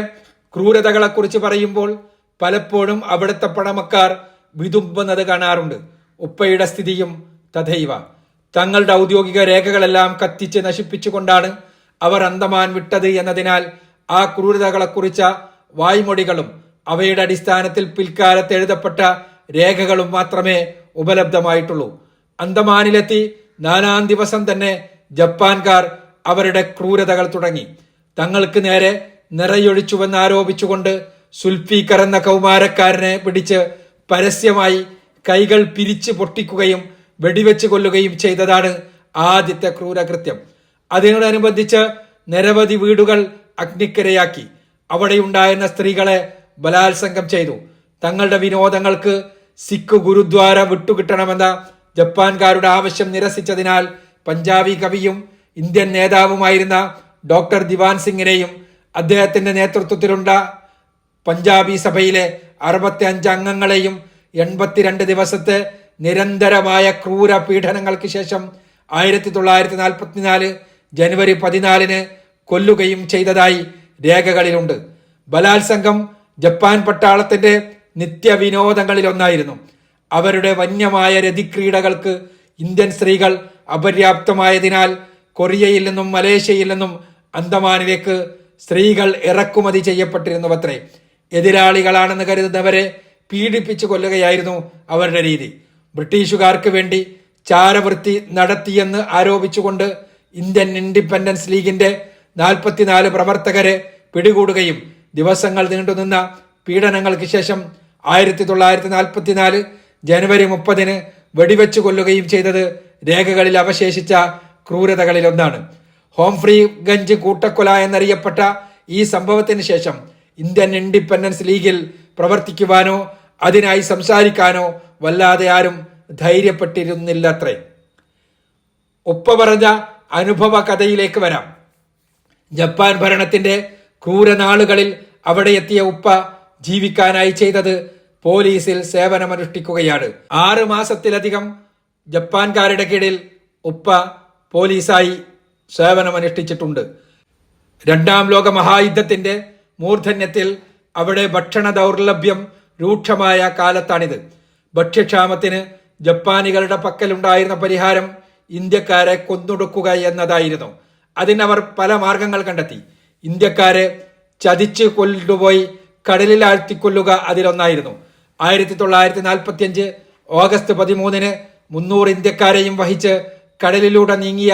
ക്രൂരതകളെക്കുറിച്ച് പറയുമ്പോൾ പലപ്പോഴും അവിടുത്തെ പഴമക്കാർ വിതുമ്പുന്നത് കാണാറുണ്ട്. ഉപ്പയുടെ സ്ഥിതിയും തഥൈവ. തങ്ങളുടെ ഔദ്യോഗിക രേഖകളെല്ലാം കത്തിച്ച് നശിപ്പിച്ചുകൊണ്ടാണ് അവർ അന്തമാൻ വിട്ടത് എന്നതിനാൽ ആ ക്രൂരതകളെക്കുറിച്ച വായ്മൊഴികളും അവയുടെ അടിസ്ഥാനത്തിൽ പിൽക്കാലത്ത് എഴുതപ്പെട്ട രേഖകളും മാത്രമേ ഉപലബ്ധമായിട്ടുള്ളൂ. അന്തമാനിലെത്തി 4-ാം ദിവസം തന്നെ ജപ്പാൻകാർ അവരുടെ ക്രൂരതകൾ തുടങ്ങി. തങ്ങൾക്ക് നേരെ നിറയൊഴിച്ചുവെന്നാരോപിച്ചുകൊണ്ട് സുൽഫീക്കർ എന്ന കൗമാരക്കാരനെ പിടിച്ച് പരസ്യമായി കൈകൾ പിരിച്ചു പൊട്ടിക്കുകയും വെടിവെച്ച് കൊല്ലുകയും ചെയ്തതാണ് ആദ്യത്തെ ക്രൂരകൃത്യം. അതിനോടനുബന്ധിച്ച് നിരവധി വീടുകൾ അഗ്നിക്കിരയാക്കി. അവിടെയുണ്ടായിരുന്ന സ്ത്രീകളെ ബലാത്സംഗം ചെയ്തു. തങ്ങളുടെ വിനോദങ്ങൾക്ക് സിഖ് ഗുരുദ്വാര വിട്ടുകിട്ടണമെന്ന ജപ്പാൻകാരുടെ ആവശ്യം നിരസിച്ചതിനാൽ പഞ്ചാബി കവിയും ഇന്ത്യൻ നേതാവുമായിരുന്ന ഡോക്ടർ ദിവാൻ സിംഗിനെയും അദ്ദേഹത്തിന്റെ നേതൃത്വത്തിലുള്ള പഞ്ചാബി സഭയിലെ 65 അംഗങ്ങളെയും 82 ദിവസത്തെ നിരന്തരമായ ക്രൂര പീഡനങ്ങൾക്ക് ശേഷം 1944 ജനുവരി 14 കൊല്ലുകയും ചെയ്തതായി രേഖകളിലുണ്ട്. ബലാത്സംഗം ജപ്പാൻ പട്ടാളത്തിന്റെ നിത്യവിനോദങ്ങളിലൊന്നായിരുന്നു. അവരുടെ വന്യമായ രതിക്രീഡകൾക്ക് ഇന്ത്യൻ സ്ത്രീകൾ അപര്യാപ്തമായതിനാൽ കൊറിയയിൽ നിന്നും മലേഷ്യയിൽ നിന്നും അന്തമാനിലേക്ക് സ്ത്രീകൾ ഇറക്കുമതി ചെയ്യപ്പെട്ടിരുന്നുവത്രേ. എതിരാളികളാണെന്ന് കരുതുന്നവരെ പീഡിപ്പിച്ചു കൊല്ലുകയായിരുന്നു അവരുടെ രീതി. ബ്രിട്ടീഷുകാർക്ക് വേണ്ടി ചാരവൃത്തി നടത്തിയെന്ന് ആരോപിച്ചുകൊണ്ട് ഇന്ത്യൻ ഇൻഡിപെൻഡൻസ് ലീഗിന്റെ 44 പ്രവർത്തകരെ പിടികൂടുകയും ദിവസങ്ങൾ നീണ്ടുനിന്ന പീഡനങ്ങൾക്ക് ശേഷം 1944 ജനുവരി 30 വെടിവെച്ചു കൊല്ലുകയും ചെയ്തത് രേഖകളിൽ അവശേഷിച്ച ക്രൂരതകളിലൊന്നാണ്. ഹോംഫ്രീ ഗഞ്ച് കൂട്ടക്കൊല എന്നറിയപ്പെട്ട ഈ സംഭവത്തിന് ശേഷം ഇന്ത്യൻ ഇൻഡിപെൻഡൻസ് ലീഗിൽ പ്രവർത്തിക്കുവാനോ അതിനായി സംസാരിക്കാനോ വല്ലാതെ ആരും ധൈര്യപ്പെട്ടിരുന്നില്ലത്രേ. ഉപ്പ പറഞ്ഞ അനുഭവ കഥയിലേക്ക് വരാം. ജപ്പാൻ ഭരണത്തിന്റെ ക്രൂരനാളുകളിൽ അവിടെ എത്തിയ ഉപ്പ ജീവിക്കാനായി ചെയ്തത് പോലീസിൽ സേവനമനുഷ്ഠിക്കുകയാണ്. 6 മാസത്തിലധികം ജപ്പാൻകാരുടെ കീഴിൽ ഉപ്പ പോലീസായി സേവനമനുഷ്ഠിച്ചിട്ടുണ്ട്. 2-ാം ലോക മഹായുദ്ധത്തിന്റെ മൂർധന്യത്തിൽ അവിടെ ഭക്ഷണ ദൗർലഭ്യം രൂക്ഷമായ കാലത്താണിത്. ഭക്ഷ്യക്ഷാമത്തിന് ജപ്പാനികളുടെ പക്കലുണ്ടായിരുന്ന പരിഹാരം ഇന്ത്യക്കാരെ കൊന്നൊടുക്കുക എന്നതായിരുന്നു. അതിനവർ പല മാർഗങ്ങൾ കണ്ടെത്തി. ഇന്ത്യക്കാരെ ചതിച്ചു കൊണ്ടുപോയി കടലിൽ ആഴ്ത്തിക്കൊല്ലുക അതിലൊന്നായിരുന്നു. 1945 ഓഗസ്റ്റ് 13 300 ഇന്ത്യക്കാരെയും വഹിച്ച് കടലിലൂടെ നീങ്ങിയ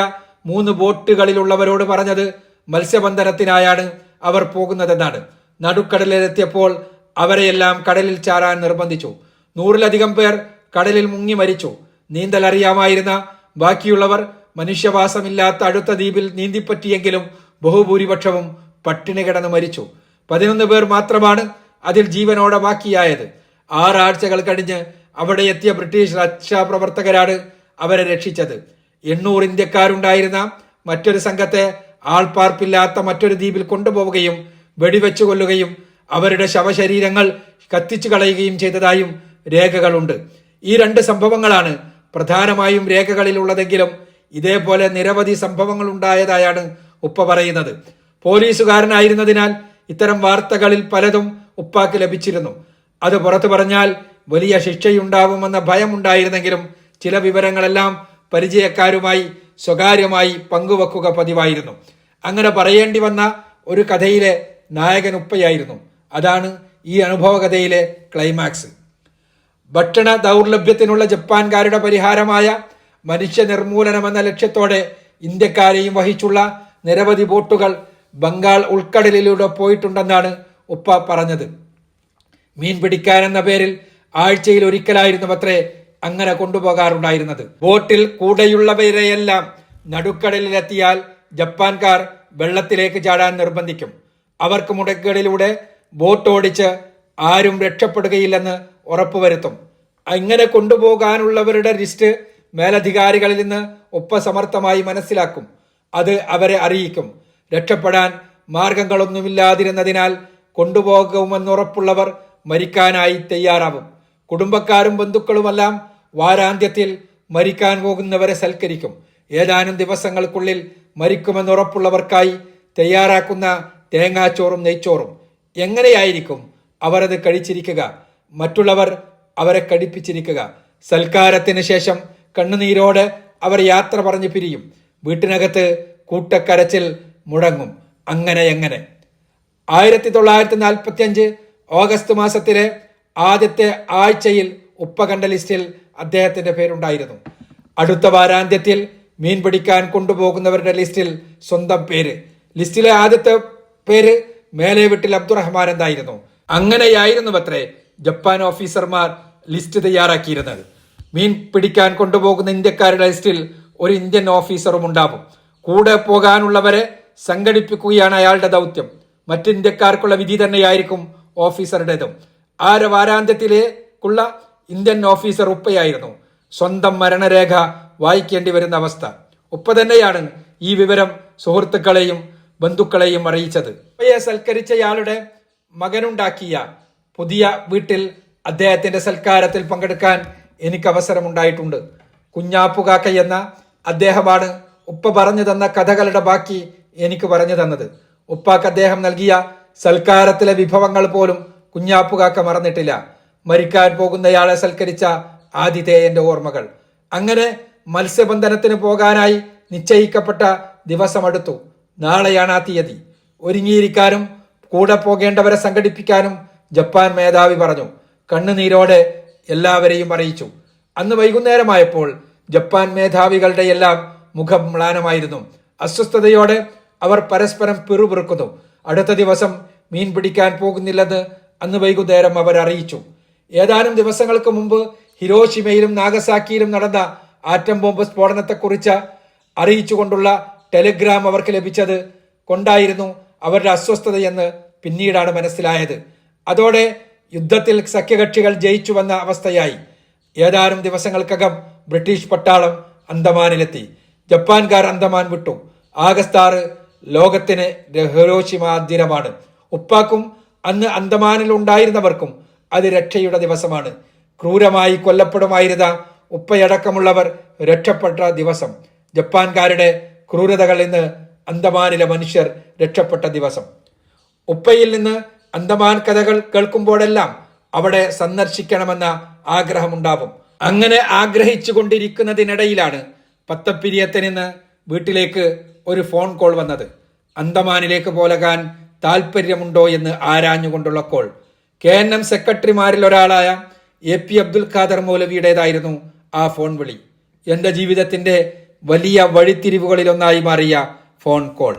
3 ബോട്ടുകളിലുള്ളവരോട് പറഞ്ഞത് മത്സ്യബന്ധനത്തിനായാണ് അവർ പോകുന്നതെന്നാണ്. നടുക്കടലിലെത്തിയപ്പോൾ അവരെയെല്ലാം കടലിൽ ചാടാൻ നിർബന്ധിച്ചു. 100-ലധികം പേർ കടലിൽ മുങ്ങി മരിച്ചു. നീന്തൽ അറിയാമായിരുന്ന ബാക്കിയുള്ളവർ മനുഷ്യവാസമില്ലാത്ത അടുത്ത ദ്വീപിൽ നീന്തിപ്പറ്റിയെങ്കിലും ബഹുഭൂരിപക്ഷവും പട്ടിണി കിടന്ന് മരിച്ചു. 11 പേർ മാത്രമാണ് അതിൽ ജീവനോടെ ബാക്കിയായത്. 6 ആഴ്ചകൾ കഴിഞ്ഞ് അവിടെ എത്തിയ ബ്രിട്ടീഷ് രക്ഷാപ്രവർത്തകരാണ് അവരെ രക്ഷിച്ചത്. 800 ഇന്ത്യക്കാരുണ്ടായിരുന്ന മറ്റൊരു സംഘത്തെ ആൾപ്പാർപ്പില്ലാത്ത മറ്റൊരു ദ്വീപിൽ കൊണ്ടുപോവുകയും വെടിവെച്ചു കൊല്ലുകയും അവരുടെ ശവശരീരങ്ങൾ കത്തിച്ചു കളയുകയും ചെയ്തതായും രേഖകളുണ്ട്. ഈ 2 സംഭവങ്ങളാണ് പ്രധാനമായും രേഖകളിലുള്ളതെങ്കിലും ഇതേപോലെ നിരവധി സംഭവങ്ങൾ ഉണ്ടായതായാണ് ഉപ്പ പറയുന്നത്. പോലീസുകാരനായിരുന്നതിനാൽ ഇത്തരം വാർത്തകളിൽ പലതും ഉപ്പാക്ക് ലഭിച്ചിരുന്നു. അത് പുറത്തു പറഞ്ഞാൽ വലിയ ശിക്ഷയുണ്ടാവുമെന്ന ഭയമുണ്ടായിരുന്നെങ്കിലും ചില വിവരങ്ങളെല്ലാം പരിചയക്കാരുമായി സ്വകാര്യമായി പങ്കുവെക്കുക പതിവായിരുന്നു. അങ്ങനെ പറയേണ്ടി വന്ന ഒരു കഥയിലെ നായകൻ ഉപ്പയായിരുന്നു. അതാണ് ഈ അനുഭവകഥയിലെ ക്ലൈമാക്സ്. ഭക്ഷണ ദൗർലഭ്യത്തിനുള്ള ജപ്പാൻകാരുടെ പരിഹാരമായ മനുഷ്യ നിർമൂലനം എന്ന ലക്ഷ്യത്തോടെ ഇന്ത്യക്കാരെയും വഹിച്ചുള്ള നിരവധി ബോട്ടുകൾ ബംഗാൾ ഉൾക്കടലിലൂടെ പോയിട്ടുണ്ടെന്നാണ് ഉപ്പ പറഞ്ഞത്. മീൻ പിടിക്കാൻ എന്ന പേരിൽ ആഴ്ചയിൽ ഒരിക്കലായിരുന്നു അത്രേ അങ്ങനെ കൊണ്ടുപോകാറുണ്ടായിരുന്നത്. ബോട്ടിൽ കൂടെയുള്ളവരെയെല്ലാം നടുക്കടലിലെത്തിയാൽ ജപ്പാൻകാർ വെള്ളത്തിലേക്ക് ചാടാൻ നിർബന്ധിക്കും. അവർക്ക് മുടക്കുകളിലൂടെ ബോട്ട് ഓടിച്ച് ആരും രക്ഷപ്പെടുകയില്ലെന്ന് ഉറപ്പുവരുത്തും. ഇങ്ങനെ കൊണ്ടുപോകാനുള്ളവരുടെ ലിസ്റ്റ് മേലധികാരികളിൽ നിന്ന് ഉപ്പ സമർത്ഥമായി മനസ്സിലാക്കും. അത് അവരെ അറിയിക്കും. രക്ഷപ്പെടാൻ മാർഗങ്ങളൊന്നുമില്ലാതിരുന്നതിനാൽ കൊണ്ടുപോകുമെന്നുറപ്പുള്ളവർ മരിക്കാനായി തയ്യാറാവും. കുടുംബക്കാരും ബന്ധുക്കളുമെല്ലാം വാരാന്ത്യത്തിൽ മരിക്കാൻ പോകുന്നവരെ സൽക്കരിക്കും. ഏതാനും ദിവസങ്ങൾക്കുള്ളിൽ മരിക്കുമെന്നുറപ്പുള്ളവർക്കായി തയ്യാറാക്കുന്ന തേങ്ങാച്ചോറും നെയ്ച്ചോറും. എങ്ങനെയായിരിക്കും അവർ അത് കഴിച്ചിരിക്കുക? മറ്റുള്ളവർ അവരെ കടിപ്പിച്ചിരിക്കുക. സൽക്കാരത്തിന് ശേഷം കണ്ണുനീരോടെ അവർ യാത്ര പറഞ്ഞു പിരിയും. വീട്ടിനകത്ത് കൂട്ടക്കരച്ചിൽ മുടങ്ങും. അങ്ങനെ 1945 ഓഗസ്റ്റ് മാസത്തിലെ ആദ്യത്തെ ആഴ്ചയിൽ ഉപ്പ കണ്ട ലിസ്റ്റിൽ അദ്ദേഹത്തിന്റെ പേരുണ്ടായിരുന്നു. അടുത്ത വാരാന്ത്യത്തിൽ മീൻ പിടിക്കാൻ കൊണ്ടുപോകുന്നവരുടെ ലിസ്റ്റിൽ സ്വന്തം പേര്. ലിസ്റ്റിലെ ആദ്യത്തെ പേര് മേലെ വീട്ടിൽ അബ്ദുറഹ്മാൻ എന്തായിരുന്നു. അങ്ങനെയായിരുന്നു അത്രേ ജപ്പാൻ ഓഫീസർമാർ ലിസ്റ്റ് തയ്യാറാക്കിയിരുന്നത്. മീൻ പിടിക്കാൻ കൊണ്ടുപോകുന്ന ഇന്ത്യക്കാരുടെ ലിസ്റ്റിൽ ഒരു ഇന്ത്യൻ ഓഫീസറും ഉണ്ടാവും. കൂടെ പോകാനുള്ളവരെ സംഘടിപ്പിക്കുകയാണ് അയാളുടെ ദൗത്യം. മറ്റ് ഇന്ത്യക്കാർക്കുള്ള വിധി തന്നെയായിരിക്കും ഓഫീസറുടേതും. വാരാന്ത്യത്തിലേക്കുള്ള ഇന്ത്യൻ ഓഫീസർ ഉപ്പയായിരുന്നു. സ്വന്തം മരണരേഖ വായിക്കേണ്ടി വരുന്ന അവസ്ഥ. ഉപ്പ തന്നെയാണ് ഈ വിവരം സുഹൃത്തുക്കളെയും ബന്ധുക്കളെയും അറിയിച്ചത്. ഉപ്പയെ സൽക്കരിച്ചയാളുടെ മകനുണ്ടാക്കിയ പുതിയ വീട്ടിൽ അദ്ദേഹത്തിന്റെ സൽക്കാരത്തിൽ പങ്കെടുക്കാൻ എനിക്ക് അവസരമുണ്ടായിട്ടുണ്ട്. കുഞ്ഞാപ്പുകാക്ക എന്ന അദ്ദേഹമാണ് ഉപ്പ പറഞ്ഞു തന്ന കഥകളുടെ ബാക്കി എനിക്ക് പറഞ്ഞു തന്നത്. ഉപ്പാക്ക് അദ്ദേഹം നൽകിയ സൽക്കാരത്തിലെ വിഭവങ്ങൾ പോലും കുഞ്ഞാപ്പുകാക്ക മറന്നിട്ടില്ല. മരിക്കാൻ പോകുന്നയാളെ സൽക്കരിച്ച ആദ്യത്തെ എന്റെ ഓർമ്മകൾ. അങ്ങനെ മത്സ്യബന്ധനത്തിന് പോകാനായി നിശ്ചയിക്കപ്പെട്ട ദിവസമടുത്തു. നാളെയാണ് ആ തീയതി. ഒരുങ്ങിയിരിക്കാനും കൂടെ പോകേണ്ടവരെ സംഘടിപ്പിക്കാനും ജപ്പാൻ മേധാവി പറഞ്ഞു. കണ്ണുനീരോടെ എല്ലാവരെയും അറിയിച്ചു. അന്ന് വൈകുന്നേരമായപ്പോൾ ജപ്പാൻ മേധാവികളുടെ എല്ലാം മുഖം മ്ലാനമായിരുന്നു. അസ്വസ്ഥതയോടെ അവർ പരസ്പരം പിറുപിറുക്കുന്നു. അടുത്ത ദിവസം മീൻ പിടിക്കാൻ പോകുന്നില്ലെന്ന് അന്ന് വൈകുന്നേരം അവർ അറിയിച്ചു. ഏതാനും ദിവസങ്ങൾക്ക് മുമ്പ് ഹിരോഷിമയിലും നാഗസാക്കിയിലും നടന്ന ആറ്റം ബോംബ് സ്ഫോടനത്തെക്കുറിച്ച് അറിയിച്ചുകൊണ്ടുള്ള ടെലിഗ്രാം അവർക്ക് ലഭിച്ചത് കൊണ്ടായിരുന്നു അവരുടെ അസ്വസ്ഥതയെന്ന് പിന്നീടാണ് മനസ്സിലായത്. അതോടെ യുദ്ധത്തിൽ സഖ്യകക്ഷികൾ ജയിച്ചുവെന്ന അവസ്ഥയായി. ഏതാനും ദിവസങ്ങൾക്കകം ബ്രിട്ടീഷ് പട്ടാളം അന്തമാനിലെത്തി. ജപ്പാൻകാർ അന്തമാൻ വിട്ടു. ആഗസ്റ്റ് 6 ലോകത്തിന് ഹിരോഷിമ ദിനമാണ്. ഉപ്പാക്കും അന്ന് അന്തമാനിൽ ഉണ്ടായിരുന്നവർക്കും അത് രക്ഷയുടെ ദിവസമാണ്. ക്രൂരമായി കൊല്ലപ്പെടുമായിരുന്ന ഉപ്പയടക്കമുള്ളവർ രക്ഷപ്പെട്ട ദിവസം. ജപ്പാൻകാരുടെ ക്രൂരതകളിൽ നിന്ന് അന്തമാനിലെ മനുഷ്യർ രക്ഷപ്പെട്ട ദിവസം. ഉപ്പയിൽ നിന്ന് അന്തമാൻ കഥകൾ കേൾക്കുമ്പോഴെല്ലാം അവിടെ സന്ദർശിക്കണമെന്ന ആഗ്രഹമുണ്ടാവും. അങ്ങനെ ആഗ്രഹിച്ചു കൊണ്ടിരിക്കുന്നതിനിടയിലാണ് പത്തപ്പിരിയത്തിൽ നിന്ന് വീട്ടിലേക്ക് ഒരു ഫോൺ കോൾ വന്നത്. അന്തമാനിലേക്ക് പോകാൻ താല്പര്യമുണ്ടോ എന്ന് ആരാഞ്ഞുകൊണ്ടുള്ള കോൾ. KNM സെക്രട്ടറിമാരിൽ ഒരാളായ AP അബ്ദുൽ ഖാദർ മൗലവിയുടേതായിരുന്നു ആ ഫോൺ വിളി. എന്റെ ജീവിതത്തിന്റെ വലിയ വഴിത്തിരിവുകളിലൊന്നായി മാറിയ ഫോൺ കോൾ.